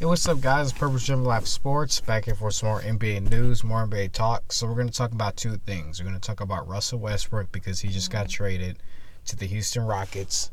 Hey, what's up, guys? Purpose Driven Life Sports back here for some more NBA news, more NBA talk. So we're going to talk about two things. We're going to talk about Russell Westbrook because he just got traded to the Houston Rockets.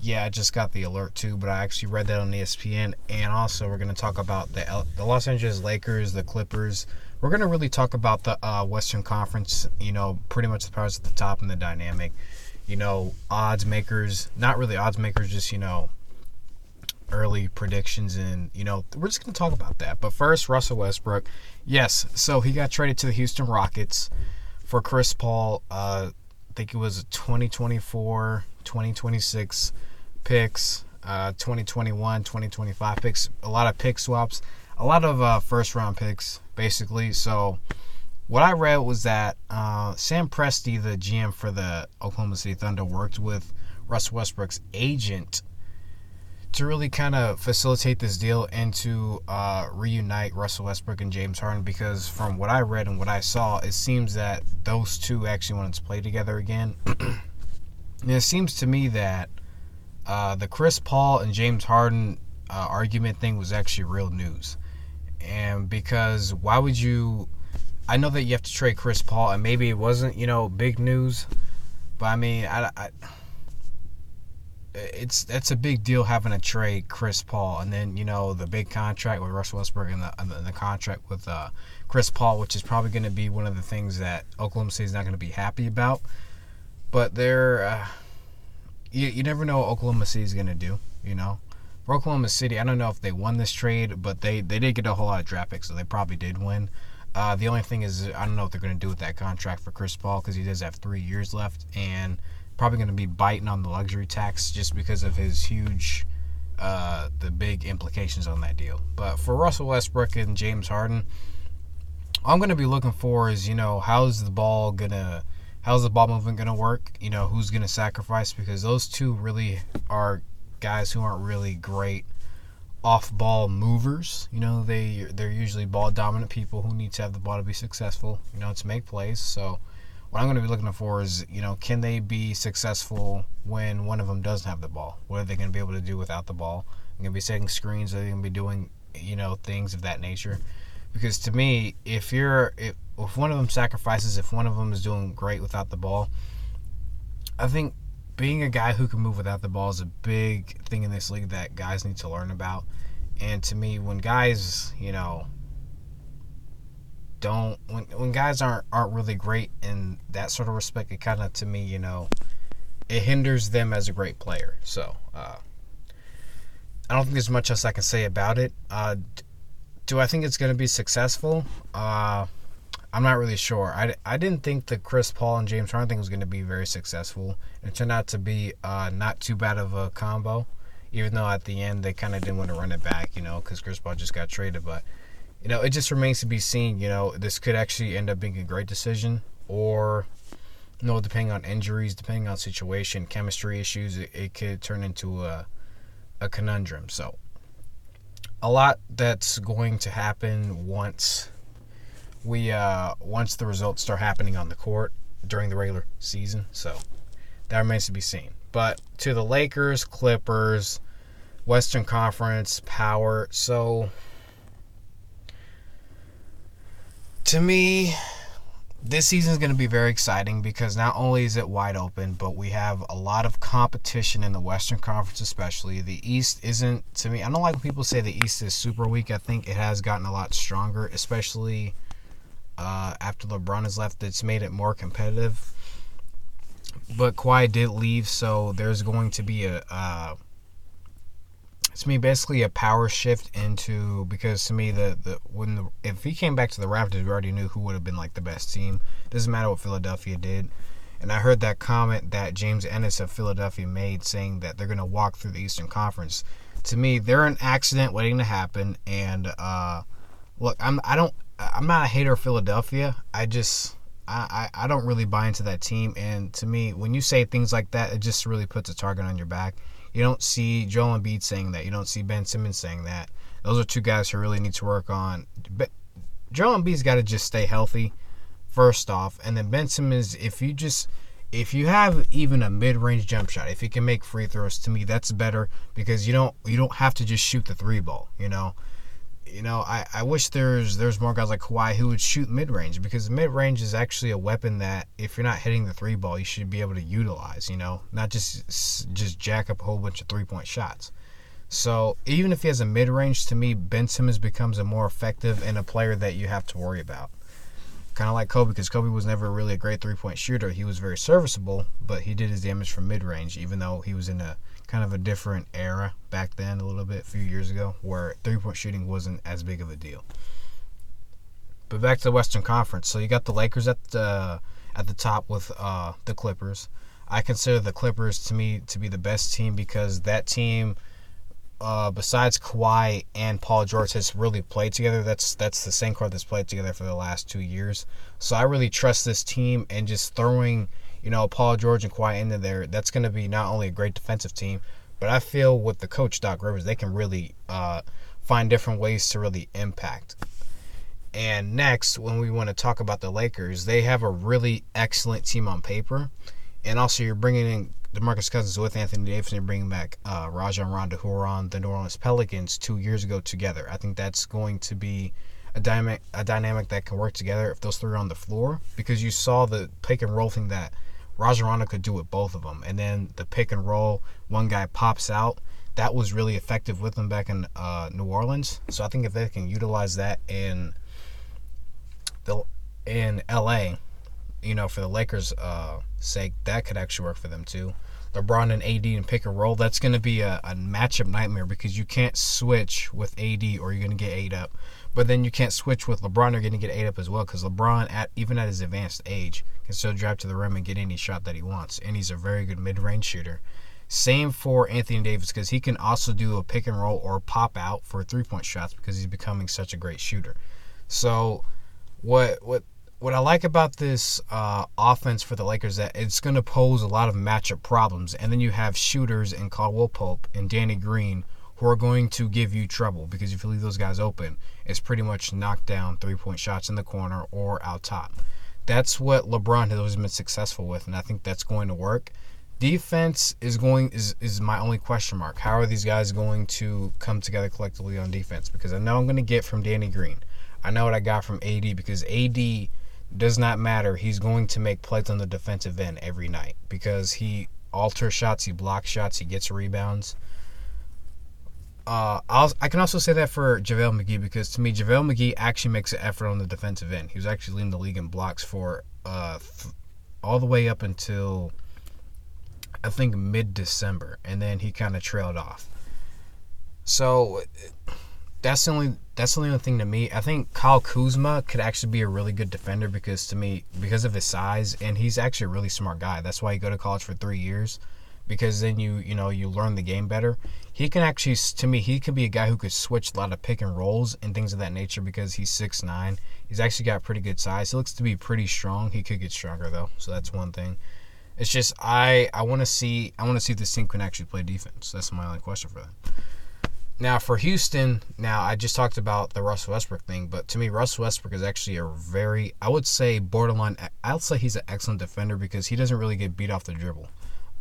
Yeah, I just got the alert too, but I actually read that on ESPN. And also, we're going to talk about the Los Angeles Lakers, the Clippers. We're going to really talk about the Western Conference. Pretty much the powers at the top and the dynamic. Odds makers, not really odds makers, just early predictions, and we're just going to talk about that. But first, Russell Westbrook. Yes, so he got traded to the Houston Rockets for Chris Paul. I think it was 2024, 2026 picks, 2021, 2025 picks, a lot of pick swaps, a lot of first round picks basically. So what I read was that Sam Presti, the GM for the Oklahoma City Thunder, worked with Russell Westbrook's agent to really kind of facilitate this deal and to reunite Russell Westbrook and James Harden, because from what I read and what I saw, it seems that those two actually wanted to play together again. And it seems to me that the Chris Paul and James Harden argument thing was actually real news. And because why would you... I know that you have to trade Chris Paul, and maybe it wasn't, big news, but I mean, that's a big deal having to trade Chris Paul, and then the big contract with Russell Westbrook and the contract with Chris Paul, which is probably going to be one of the things that Oklahoma City is not going to be happy about. But you never know what Oklahoma City is going to do. For Oklahoma City, I don't know if they won this trade, but they did get a whole lot of draft picks, so they probably did win. The only thing is, I don't know what they're going to do with that contract for Chris Paul, because he does have 3 years left, and probably going to be biting on the luxury tax just because of his huge, the big implications on that deal. But for Russell Westbrook and James Harden, all I'm going to be looking for is, how's the ball movement going to work? Who's going to sacrifice? Because those two really are guys who aren't really great off-ball movers. They're usually ball-dominant people who need to have the ball to be successful, to make plays. So what I'm going to be looking for is, can they be successful when one of them doesn't have the ball? What are they going to be able to do without the ball? They're going to be setting screens. Are they going to be doing, things of that nature? Because to me, if one of them sacrifices, if one of them is doing great without the ball, I think being a guy who can move without the ball is a big thing in this league that guys need to learn about. And to me, when guys, when guys aren't really great in that sort of respect, it kind of, to me, it hinders them as a great player. So I don't think there's much else I can say about it. Do I think it's going to be successful? I'm not really sure. I didn't think the Chris Paul and James Harden thing was going to be very successful. It turned out to be not too bad of a combo, even though at the end they kind of didn't want to run it back, because Chris Paul just got traded. But it just remains to be seen. This could actually end up being a great decision, or depending on injuries, depending on situation, chemistry issues, it could turn into a conundrum. So a lot that's going to happen once the results start happening on the court during the regular season. So that remains to be seen. But to the Lakers, Clippers, Western Conference, power. So to me, this season is going to be very exciting because not only is it wide open, but we have a lot of competition in the Western Conference especially. The East isn't, to me, I don't like when people say the East is super weak. I think it has gotten a lot stronger, especially after LeBron has left. It's made it more competitive. But Kawhi did leave, so there's going to be basically a power shift into, because to me if he came back to the Raptors, we already knew who would have been like the best team. Doesn't matter what Philadelphia did. And I heard that comment that James Ennis of Philadelphia made, saying that they're going to walk through the Eastern Conference. To me, they're an accident waiting to happen. And look, I'm not a hater of Philadelphia. I don't really buy into that team. And to me, when you say things like that, it just really puts a target on your back. You don't see Joel Embiid saying that. You don't see Ben Simmons saying that. Those are two guys who really need to work on. Joel Embiid's got to just stay healthy, first off. And then Ben Simmons, if if you have even a mid-range jump shot, if you can make free throws, to me that's better because you don't have to just shoot the three ball. I wish there's more guys like Kawhi who would shoot mid-range, because mid-range is actually a weapon that if you're not hitting the three ball, you should be able to utilize. Not just jack up a whole bunch of 3-point shots. So even if he has a mid-range, to me, Ben Simmons becomes a more effective and a player that you have to worry about. Kind of like Kobe, because Kobe was never really a great 3-point shooter. He was very serviceable, but he did his damage from mid-range, even though he was in a kind of a different era back then, a little bit, a few years ago, where 3-point shooting wasn't as big of a deal. But back to the Western Conference. So you got the Lakers at the top with the Clippers. I consider the Clippers, to me, to be the best team because that team, besides Kawhi and Paul George, has really played together. That's the same core that's played together for the last 2 years. So I really trust this team, and just throwing, Paul George and Kawhi into there, that's going to be not only a great defensive team, but I feel with the coach Doc Rivers, they can really find different ways to really impact. And next, when we want to talk about the Lakers, they have a really excellent team on paper, and also you're bringing in DeMarcus Cousins with Anthony Davis, and you're bringing back Rajon Rondo, who were on the New Orleans Pelicans 2 years ago together. I think that's going to be a dynamic that can work together if those three are on the floor, because you saw the pick and roll thing that Rajon Rondo could do with both of them, and then the pick and roll, one guy pops out. That was really effective with them back in New Orleans. So I think if they can utilize that in LA, for the Lakers' sake, that could actually work for them too. LeBron and AD and pick and roll, that's going to be a matchup nightmare, because you can't switch with AD or you're going to get ate up. But then you can't switch with LeBron, you're going to get ate up as well, because LeBron, even at his advanced age, can still drive to the rim and get any shot that he wants. And he's a very good mid-range shooter. Same for Anthony Davis, because he can also do a pick and roll or pop out for 3-point shots, because he's becoming such a great shooter. So what I like about this offense for the Lakers, that it's going to pose a lot of matchup problems. And then you have shooters in Caldwell Pope and Danny Green who are going to give you trouble, because if you leave those guys open, it's pretty much knock down 3-point shots in the corner or out top. That's what LeBron has always been successful with, and I think that's going to work. Defense is my only question mark. How are these guys going to come together collectively on defense? Because I know I'm going to get from Danny Green. I know what I got from AD, because AD does not matter. He's going to make plays on the defensive end every night, because he alters shots, he blocks shots, he gets rebounds. I can also say that for JaVale McGee, because to me, JaVale McGee actually makes an effort on the defensive end. He was actually leading the league in blocks for all the way up until, I think, mid-December, and then he kind of trailed off. So that's the only thing to me. I think Kyle Kuzma could actually be a really good defender, because to me, because of his size, and he's actually a really smart guy. That's why you go to college for 3 years, because then you learn the game better. He can actually, to me, he could be a guy who could switch a lot of pick and rolls and things of that nature, because he's 6'9". He's actually got pretty good size. He looks to be pretty strong. He could get stronger though, so that's one thing. It's just I want to see if this team can actually play defense. That's my only question for them. Now for Houston, I just talked about the Russell Westbrook thing, but to me, Russell Westbrook is actually a very, I would say borderline, I would say he's an excellent defender, because he doesn't really get beat off the dribble.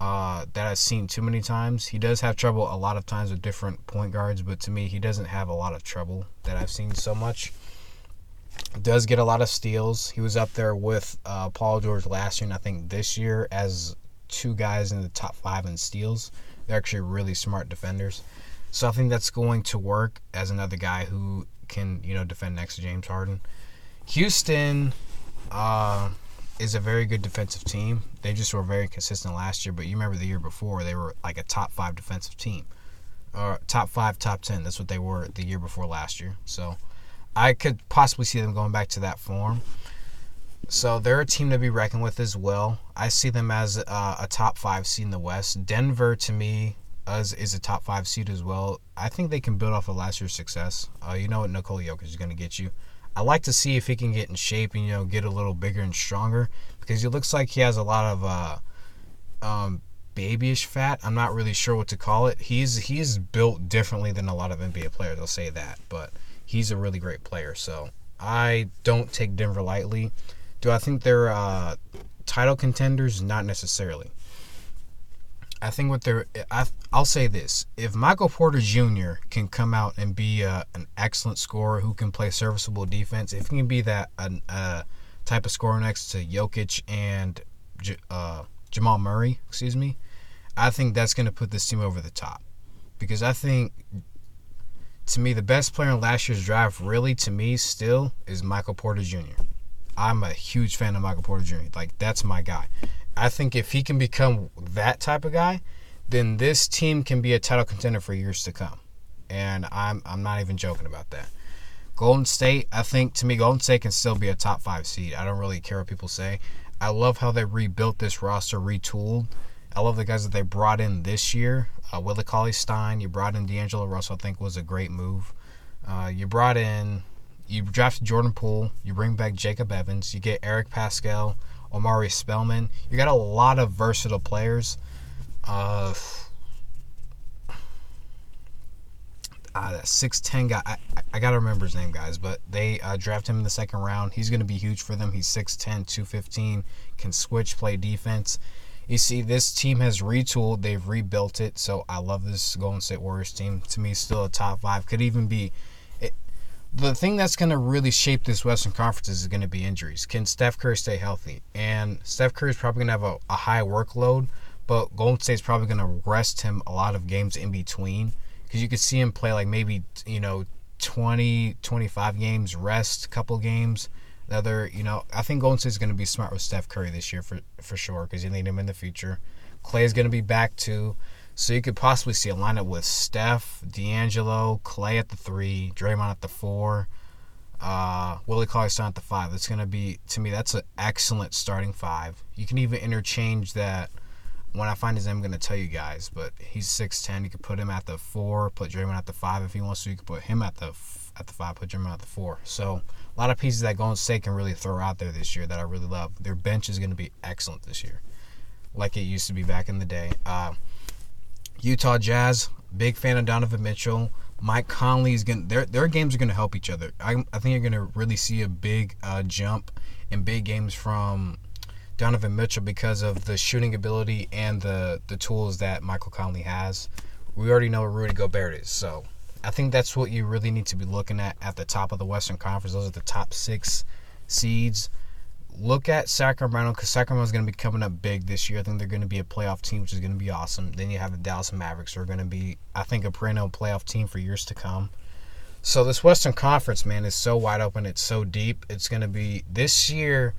That I've seen too many times. He does have trouble a lot of times with different point guards, but to me, he doesn't have a lot of trouble that I've seen so much. Does get a lot of steals. He was up there with Paul George last year, and I think this year as two guys in the top 5 in steals. They're actually really smart defenders. So I think that's going to work as another guy who can, defend next to James Harden. Houston is a very good defensive team. They just were very consistent last year, but you remember the year before, they were like a top 5 defensive team. Or top 5, top 10. That's what they were the year before last year. So I could possibly see them going back to that form. So they're a team to be reckoned with as well. I see them as a top 5 seed in the West. Denver, to me, is a top 5 seed as well. I think they can build off of last year's success. You know what Nikola Jokic is going to get you. I like to see if he can get in shape and get a little bigger and stronger, because he looks like he has a lot of babyish fat. I'm not really sure what to call it. He's built differently than a lot of NBA players. I'll say that, but he's a really great player. So I don't take Denver lightly. Do I think they're Title contenders, not necessarily. I think I'll say this: if Michael Porter Jr. can come out and be an excellent scorer who can play serviceable defense, if he can be that type of scorer next to Jokic and Jamal Murray, I think that's going to put this team over the top. Because I think, to me, the best player in last year's draft, really, to me, still, is Michael Porter Jr. I'm a huge fan of Michael Porter Jr. Like, that's my guy. I think if he can become that type of guy, then this team can be a title contender for years to come. And I'm not even joking about that. Golden State, I think, to me, Golden State can still be a top 5 seed. I don't really care what people say. I love how they rebuilt this roster, retooled. I love the guys that they brought in this year. Willie Cauley-Stein, you brought in D'Angelo Russell, I think was a great move. You drafted Jordan Poole, you bring back Jacob Evans, you get Eric Pascal, Omari Spellman. You got a lot of versatile players. That 6'10" guy, I got to remember his name, guys, but they drafted him in the second round. He's going to be huge for them. He's 6'10", 215, can switch, play defense. You see, this team has retooled. They've rebuilt it, so I love this Golden State Warriors team. To me, still a top 5. Could even be the thing that's going to really shape this Western Conference is going to be injuries. Can Steph Curry stay healthy? And Steph Curry is probably going to have a high workload, but Golden State's probably going to rest him a lot of games in between, because you could see him play like maybe 20, 25 games, rest a couple games. I think Golden State's going to be smart with Steph Curry this year for sure, because you need him in the future. Clay's going to be back too. So you could possibly see a lineup with Steph, D'Angelo, Clay at the 3, Draymond at the 4, Willie Cauley-Stein at the 5. It's going to be, to me, that's an excellent starting 5. You can even interchange that. When I find his name, I'm going to tell you guys. But he's 6'10". You could put him at the 4, put Draymond at the 5 if he wants to. You could put him at the 5, put Draymond at the 4. So a lot of pieces that Golden State can really throw out there this year that I really love. Their bench is going to be excellent this year, like it used to be back in the day. Utah Jazz, big fan of Donovan Mitchell. Mike Conley is going. Their games are going to help each other. I think you're going to really see a big jump in big games from Donovan Mitchell because of the shooting ability and the tools that Michael Conley has. We already know what Rudy Gobert is, so I think that's what you really need to be looking at the top of the Western Conference. Those are the top 6 seeds. Look at Sacramento, because Sacramento's going to be coming up big this year. I think they're going to be a playoff team, which is going to be awesome. Then you have the Dallas Mavericks, who are going to be, I think, a perennial playoff team for years to come. So this Western Conference, man, is so wide open. It's so deep. It's going to be, this year,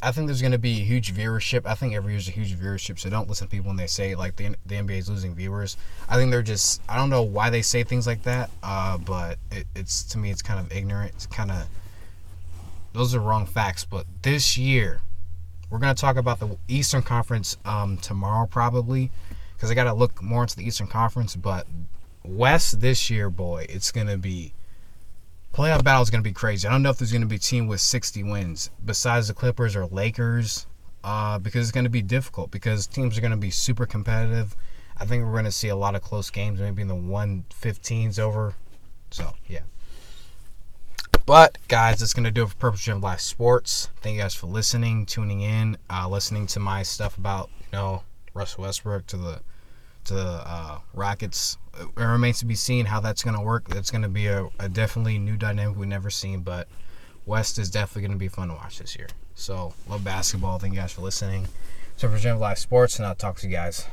I think there's going to be a huge viewership. I think every year's a huge viewership, so don't listen to people when they say, like, the NBA is losing viewers. I think they're just, I don't know why they say things like that, but it's, to me, it's kind of ignorant. It's kind of, those are wrong facts. But this year, we're going to talk about the Eastern Conference tomorrow probably, because I got to look more into the Eastern Conference. But West this year, boy, it's going to be, playoff battle is going to be crazy. I don't know if there's going to be a team with 60 wins besides the Clippers or Lakers, because it's going to be difficult, because teams are going to be super competitive. I think we're going to see a lot of close games, maybe in the 115s over. So, yeah. But, guys, that's going to do it for Purple Gym Live Sports. Thank you guys for listening, tuning in, listening to my stuff about, Russell Westbrook to the Rockets. It remains to be seen how that's going to work. That's going to be a definitely new dynamic we've never seen, but West is definitely going to be fun to watch this year. So, love basketball. Thank you guys for listening. So, Purple Gym Live Sports, and I'll talk to you guys